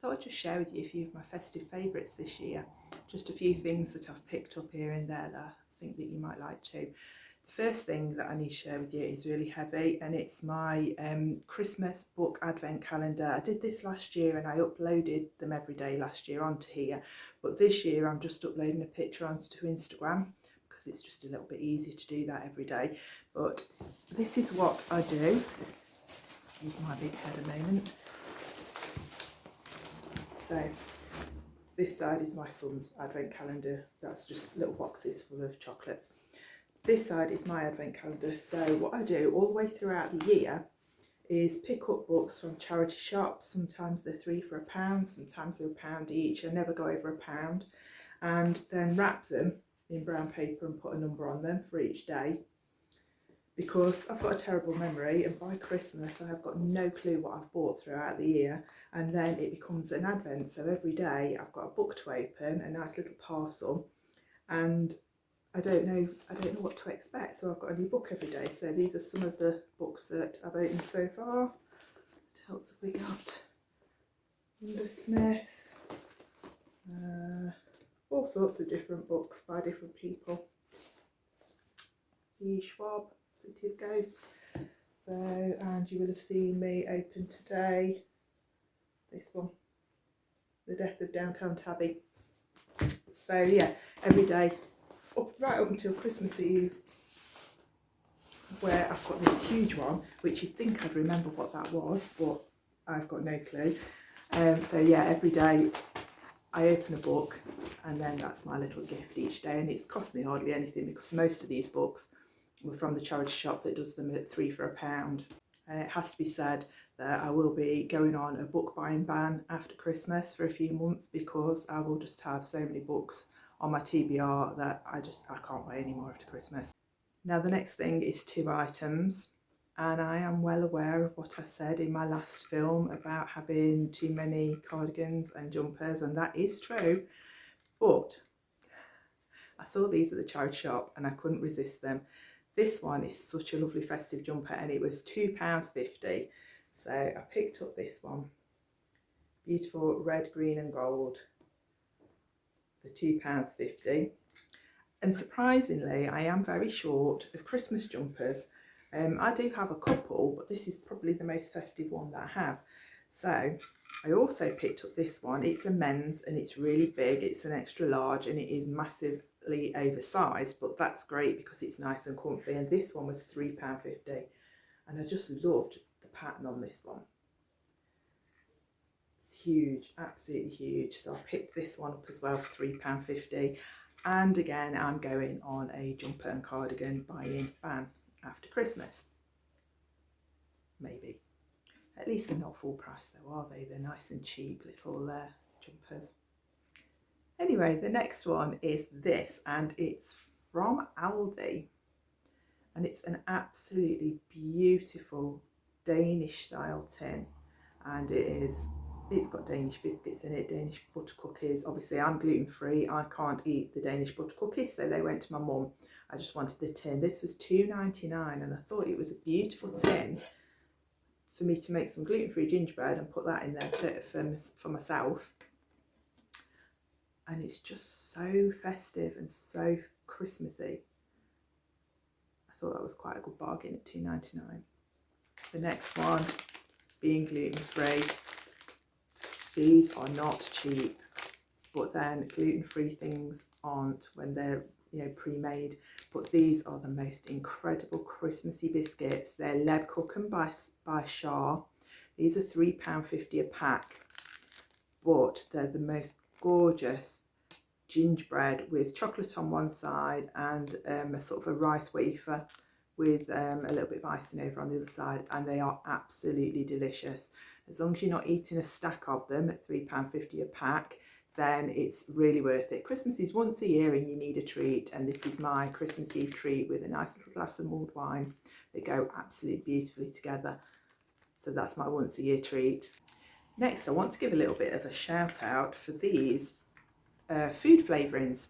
thought I'd just share with you a few of my festive favourites this year. Just a few things that I've picked up here and there that I think that you might like too. The first thing that I need to share with you is really heavy, and it's my Christmas book advent calendar. I did this last year and I uploaded them every day last year onto here, but this year I'm just uploading a picture onto Instagram because it's just a little bit easier to do that every day. But this is what I do. Excuse my big head a moment. So this side is my son's advent calendar. That's just little boxes full of chocolates. This side is my advent calendar. So what I do all the way throughout the year is pick up books from charity shops. Sometimes they're £3 for £1, sometimes they're £1 each. I never go over £1. And then wrap them in brown paper and put a number on them for each day. Because I've got a terrible memory, and by Christmas I have got no clue what I've bought throughout the year, and then it becomes an advent. So every day I've got a book to open, a nice little parcel, and I don't know what to expect. So I've got a new book every day. So these are some of the books that I've opened so far. What else have we got? Linda Smith, all sorts of different books by different people. E. Schwab, City of Ghosts. So, and you will have seen me open today this one, The Death of Downtown Tabby. So yeah, every day right up until Christmas Eve, where I've got this huge one, which you'd think I'd remember what that was, but I've got no clue. So yeah, every day I open a book, and then that's my little gift each day, and it's cost me hardly anything because most of these books were from the charity shop that does them at £3 for £1. And it has to be said that I will be going on a book buying ban after Christmas for a few months, because I will just have so many books on my TBR that I can't buy any more after Christmas. Now the next thing is 2 items, and I am well aware of what I said in my last film about having too many cardigans and jumpers, and that is true, but I saw these at the charity shop and I couldn't resist them. This one is such a lovely festive jumper, and it was £2.50. So I picked up this one. Beautiful red, green and gold for £2.50. And surprisingly, I am very short of Christmas jumpers. I do have a couple, but this is probably the most festive one that I have. So I also picked up this one. It's a men's and it's really big. It's an extra large and it is massively oversized, but that's great because it's nice and comfy. And this one was £3.50, and I just loved the pattern on this one. It's huge, absolutely huge. So I picked this one up as well for £3.50. And again, I'm going on a jumper and cardigan buying ban after Christmas. Maybe. At least they're not full price though, are they? They're nice and cheap little jumpers. Anyway, the next one is this, and it's from Aldi. And it's an absolutely beautiful Danish style tin. And it's got Danish biscuits in it, Danish butter cookies. Obviously I'm gluten-free, I can't eat the Danish butter cookies, so they went to my mum. I just wanted the tin. This was £2.99, and I thought it was a beautiful tin for me to make some gluten-free gingerbread and put that in there for myself. And it's just so festive and so Christmassy. I thought that was quite a good bargain at £2.99. The next one, being gluten-free. These are not cheap, but then gluten-free things aren't when they're pre-made. But these are the most incredible Christmassy biscuits. They're Lebkuchen by Shah. These are £3.50 a pack, but they're the most gorgeous gingerbread with chocolate on one side and a sort of a rice wafer with a little bit of icing over on the other side, and they are absolutely delicious. As long as you're not eating a stack of them at £3.50 a pack, then it's really worth it. Christmas is once a year and you need a treat, and this is my Christmas Eve treat with a nice little glass of mulled wine. They go absolutely beautifully together. So that's my once a year treat. Next, I want to give a little bit of a shout out for these food flavourings.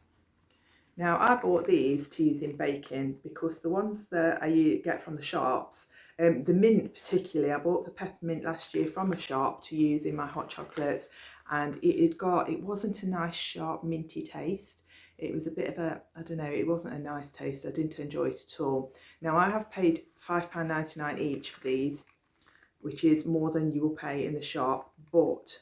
Now I bought these to use in baking because the ones that I get from the shops The mint particularly, I bought the peppermint last year from a shop to use in my hot chocolates, and it wasn't a nice sharp minty taste. It was a bit of a, I don't know, it wasn't a nice taste. I didn't enjoy it at all. Now I have paid £5.99 each for these, which is more than you will pay in the shop, but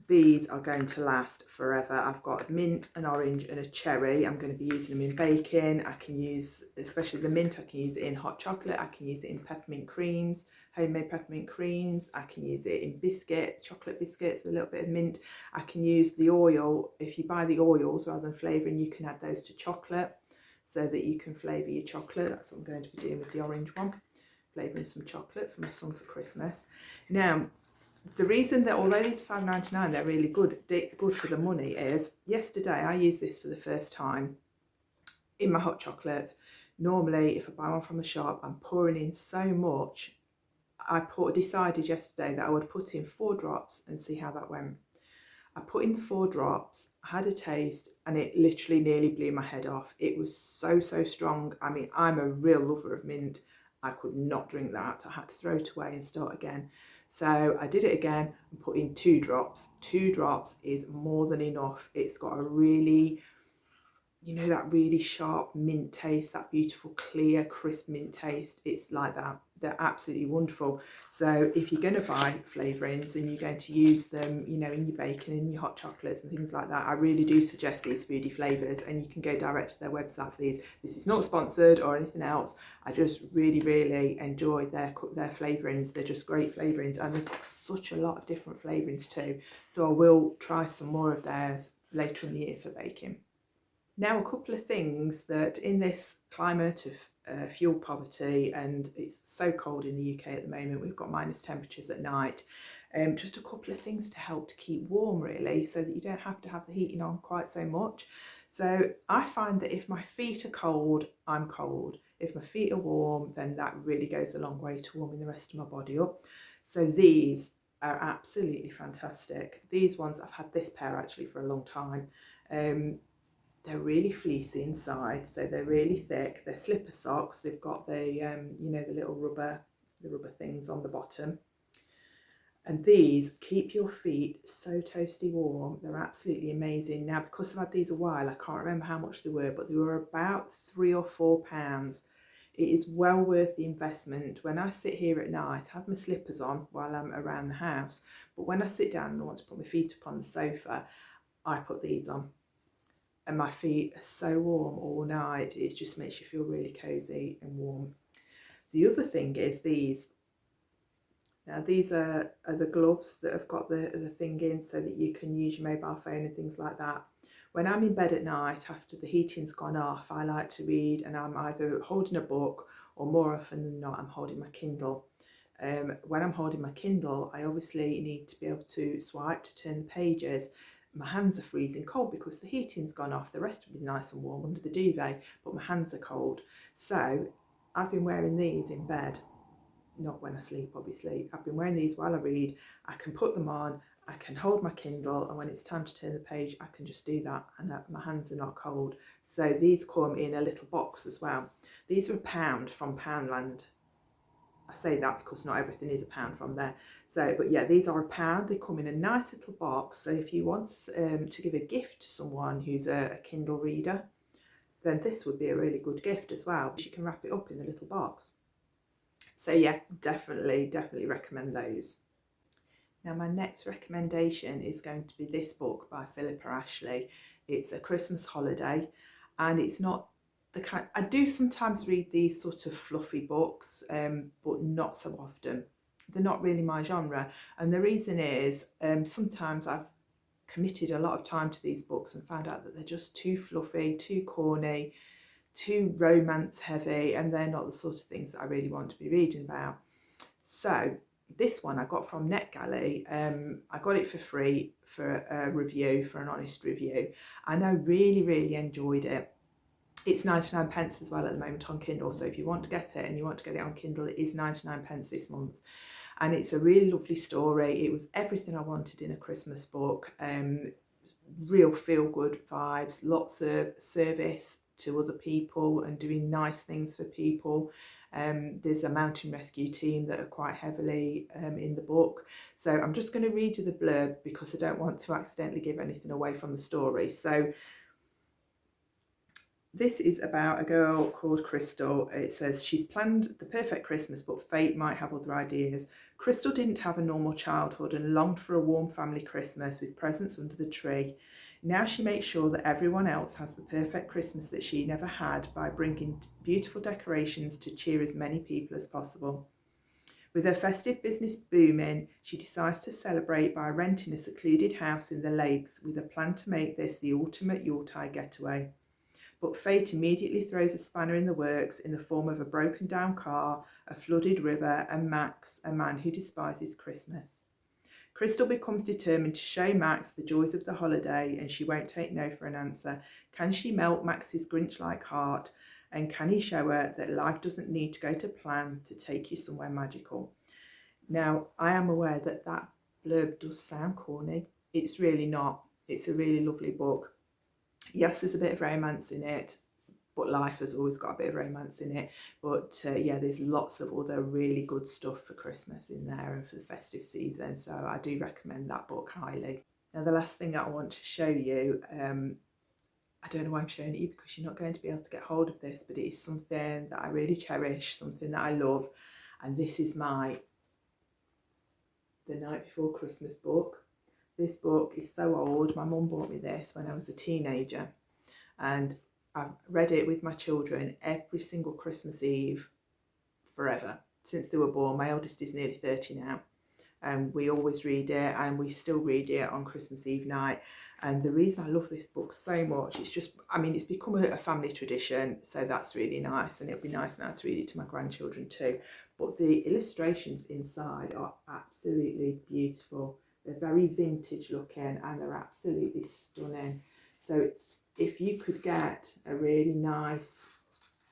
these are going to last forever. I've got mint, an orange and a cherry. I'm going to be using them in baking. I can use, especially the mint, I can use it in hot chocolate. I can use it in peppermint creams, homemade peppermint creams. I can use it in biscuits, chocolate biscuits with a little bit of mint. I can use the oil. If you buy the oils rather than flavouring, you can add those to chocolate so that you can flavour your chocolate. That's what I'm going to be doing with the orange one, flavouring some chocolate for my son for Christmas. Now, the reason that although these are £5.99, they're really good for the money is, yesterday I used this for the first time in my hot chocolate. Normally, if I buy one from a shop, I'm pouring in so much. I decided yesterday that I would put in 4 drops and see how that went. I put in the 4 drops, I had a taste, and it literally nearly blew my head off. It was so strong. I mean, I'm a real lover of mint. I could not drink that. I had to throw it away and start again. So I did it again and put in 2 drops. 2 drops is more than enough. It's got a really, you know, that really sharp mint taste, that beautiful clear crisp mint taste. It's like that. They're absolutely wonderful. So if you're going to buy flavourings and you're going to use them, you know, in your bacon, in your hot chocolates and things like that, I really do suggest these foodie flavours, and you can go direct to their website for these. This is not sponsored or anything else. I just really enjoy their flavourings. They're just great flavourings, and they've got such a lot of different flavourings too. So I will try some more of theirs later in the year for baking. Now, a couple of things that in this climate of fuel poverty, and it's so cold in the UK at the moment, we've got minus temperatures at night, just a couple of things to help to keep warm really, so that you don't have to have the heating on quite so much. So I find that if my feet are cold, I'm cold. If my feet are warm, then that really goes a long way to warming the rest of my body up. So these are absolutely fantastic. These ones, I've had this pair actually for a long time. They're really fleecy inside, so they're really thick. They're slipper socks. They've got the, you know, the little rubber things on the bottom. And these keep your feet so toasty warm. They're absolutely amazing. Now, because I've had these a while, I can't remember how much they were, but they were about £3 or £4. It is well worth the investment. When I sit here at night, I have my slippers on while I'm around the house. But when I sit down and I want to put my feet up on the sofa, I put these on. And my feet are so warm all night. It just makes you feel really cosy and warm. The other thing is these. Now these are the gloves that have got the thing in so that you can use your mobile phone and things like that. When I'm in bed at night after the heating's gone off, I like to read, and I'm either holding a book or more often than not I'm holding my Kindle. When I'm holding my Kindle, I obviously need to be able to swipe to turn the pages. My hands are freezing cold because the heating's gone off. The rest will be nice and warm under the duvet, but my hands are cold. So I've been wearing these in bed, not when I sleep obviously. I've been wearing these while I read. I can put them on, I can hold my Kindle, and when it's time to turn the page I can just do that, and my hands are not cold. So these come in a little box as well. These are £1 from Poundland. I say that because not everything is £1 from there. So, but yeah, these are £1. They come in a nice little box. So if you want to give a gift to someone who's a Kindle reader, then this would be a really good gift as well. You can wrap it up in the little box. So yeah, definitely recommend those. Now my next recommendation is going to be this book by Philippa Ashley. It's A Christmas Holiday, and it's not the kind, I do sometimes read these sort of fluffy books, but not so often. They're not really my genre, and the reason is sometimes I've committed a lot of time to these books and found out that they're just too fluffy, too corny, too romance heavy, and they're not the sort of things that I really want to be reading about. So this one I got from NetGalley. I got it for free for a review, for an honest review, and I really enjoyed it. It's 99 pence as well at the moment on Kindle, so if you want to get it and you want to get it on Kindle, it is 99 pence this month. And it's a really lovely story. It was everything I wanted in a Christmas book. Real feel-good vibes, lots of service to other people and doing nice things for people. There's a mountain rescue team that are quite heavily in the book. So I'm just going to read you the blurb because I don't want to accidentally give anything away from the story. So this is about a girl called Crystal. It says she's planned the perfect Christmas, but fate might have other ideas. Crystal didn't have a normal childhood and longed for a warm family Christmas with presents under the tree. Now she makes sure that everyone else has the perfect Christmas that she never had by bringing beautiful decorations to cheer as many people as possible. With her festive business booming, she decides to celebrate by renting a secluded house in the lakes with a plan to make this the ultimate Yuletide getaway. But fate immediately throws a spanner in the works in the form of a broken down car, a flooded river, and Max, a man who despises Christmas. Crystal becomes determined to show Max the joys of the holiday, and she won't take no for an answer. Can she melt Max's Grinch-like heart? And can he show her that life doesn't need to go to plan to take you somewhere magical? Now, I am aware that that blurb does sound corny. It's really not. It's a really lovely book. Yes, there's a bit of romance in it, but life has always got a bit of romance in it. But yeah, there's lots of other really good stuff for Christmas in there and for the festive season. So I do recommend that book highly. Now, the last thing that I want to show you, I don't know why I'm showing it you because you're not going to be able to get hold of this, but it is something that I really cherish, something that I love. And this is my The Night Before Christmas book. This book is so old. My mum bought me this when I was a teenager, and I've read it with my children every single Christmas Eve forever since they were born. My eldest is nearly 30 now, and we always read it, and we still read it on Christmas Eve night. And the reason I love this book so much, it's just, I mean, it's become a family tradition, so that's really nice, and it'll be nice now to read it to my grandchildren too. But the illustrations inside are absolutely beautiful. They're very vintage looking and they're absolutely stunning. So if you could get a really nice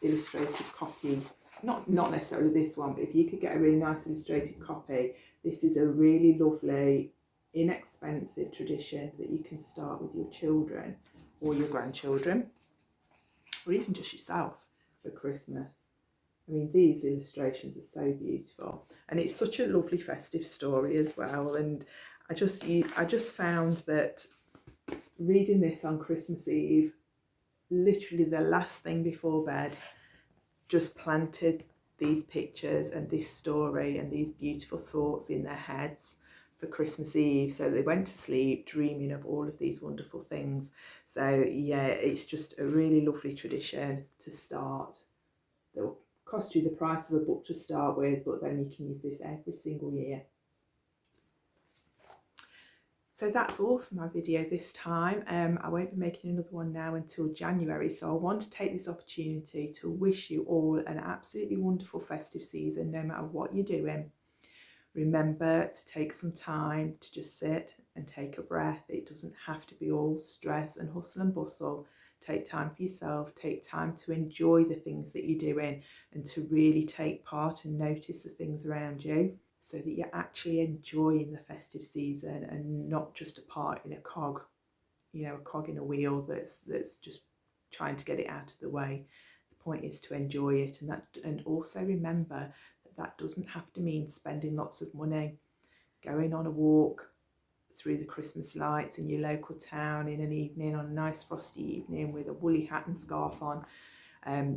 illustrated copy, not necessarily this one, but if you could get a really nice illustrated copy, this is a really lovely, inexpensive tradition that you can start with your children or your grandchildren, or even just yourself for Christmas. I mean, these illustrations are so beautiful, and it's such a lovely festive story as well. And I just found that reading this on Christmas Eve, literally the last thing before bed, just planted these pictures and this story and these beautiful thoughts in their heads for Christmas Eve. So they went to sleep dreaming of all of these wonderful things. So yeah, it's just a really lovely tradition to start. That will cost you the price of a book to start with, but then you can use this every single year. So that's all for my video this time. I won't be making another one now until January, so I want to take this opportunity to wish you all an absolutely wonderful festive season, no matter what you're doing. Remember to take some time to just sit and take a breath. It doesn't have to be all stress and hustle and bustle. Take time for yourself, take time to enjoy the things that you're doing and to really take part and notice the things around you, so that you're actually enjoying the festive season and not just a part in a cog, you know, a cog in a wheel that's just trying to get it out of the way. The point is to enjoy it, and also remember that doesn't have to mean spending lots of money. Going on a walk through the Christmas lights in your local town in an evening, on a nice frosty evening with a woolly hat and scarf on,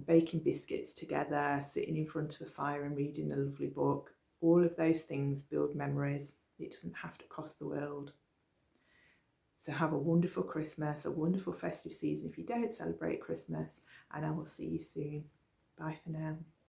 baking biscuits together, sitting in front of a fire and reading a lovely book. All of those things build memories. It doesn't have to cost the world. So have a wonderful Christmas, a wonderful festive season if you don't celebrate Christmas, and I will see you soon. Bye for now.